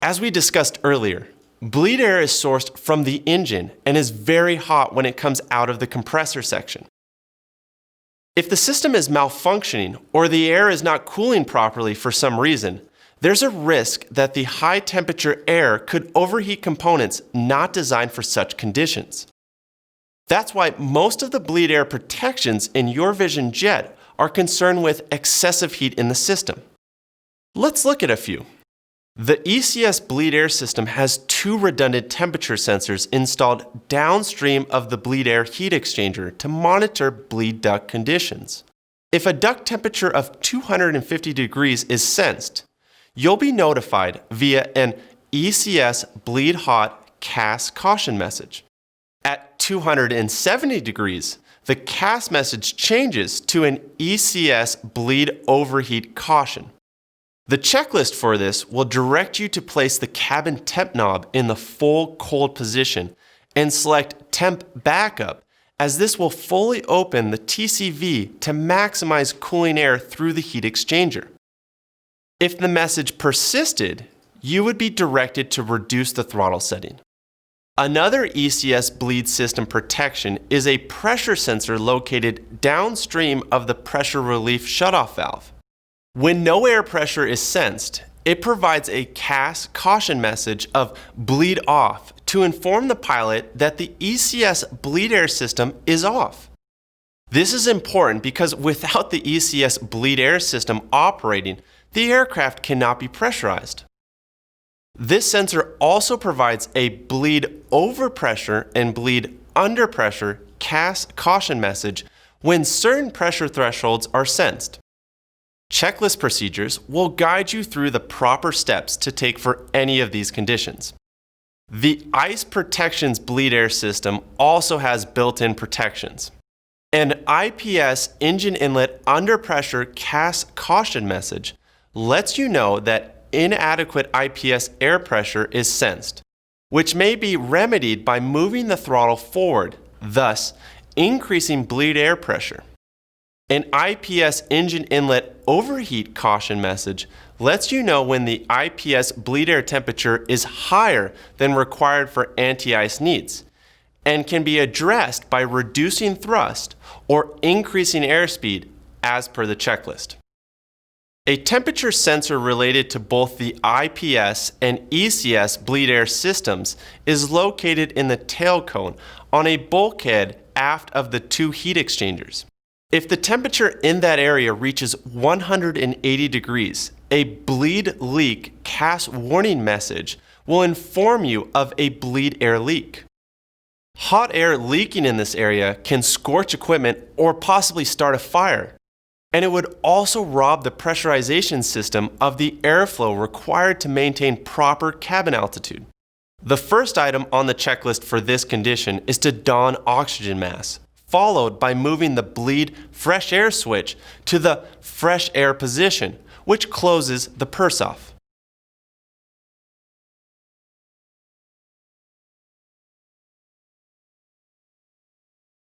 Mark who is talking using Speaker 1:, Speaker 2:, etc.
Speaker 1: As we discussed earlier, bleed air is sourced from the engine and is very hot when it comes out of the compressor section. If the system is malfunctioning or the air is not cooling properly for some reason, there's a risk that the high temperature air could overheat components not designed for such conditions. That's why most of the bleed air protections in your Vision Jet are concerned with excessive heat in the system. Let's look at a few. The ECS bleed air system has 2 redundant temperature sensors installed downstream of the bleed air heat exchanger to monitor bleed duct conditions. If a duct temperature of 250 degrees is sensed, you'll be notified via an ECS bleed hot CAS caution message. At 270 degrees, the CAS message changes to an ECS bleed overheat caution. The checklist for this will direct you to place the cabin temp knob in the full cold position and select temp backup, as this will fully open the TCV to maximize cooling air through the heat exchanger. If the message persisted, you would be directed to reduce the throttle setting. Another ECS bleed system protection is a pressure sensor located downstream of the pressure relief shutoff valve. When no air pressure is sensed, it provides a CAS caution message of bleed off to inform the pilot that the ECS bleed air system is off. This is important because without the ECS bleed air system operating, the aircraft cannot be pressurized. This sensor also provides a bleed over pressure and bleed under pressure CAS caution message when certain pressure thresholds are sensed. Checklist procedures will guide you through the proper steps to take for any of these conditions. The ICE Protections bleed air system also has built-in protections. An IPS engine inlet under pressure CAS caution message lets you know that inadequate IPS air pressure is sensed, which may be remedied by moving the throttle forward, thus increasing bleed air pressure. An IPS engine inlet overheat caution message lets you know when the IPS bleed air temperature is higher than required for anti-ice needs and can be addressed by reducing thrust or increasing airspeed as per the checklist. A temperature sensor related to both the IPS and ECS bleed air systems is located in the tail cone on a bulkhead aft of the 2 heat exchangers. If the temperature in that area reaches 180 degrees, a bleed leak CAS warning message will inform you of a bleed air leak. Hot air leaking in this area can scorch equipment or possibly start a fire, and it would also rob the pressurization system of the airflow required to maintain proper cabin altitude. The first item on the checklist for this condition is to don oxygen mask, followed by moving the bleed fresh air switch to the fresh air position, which closes the purse off.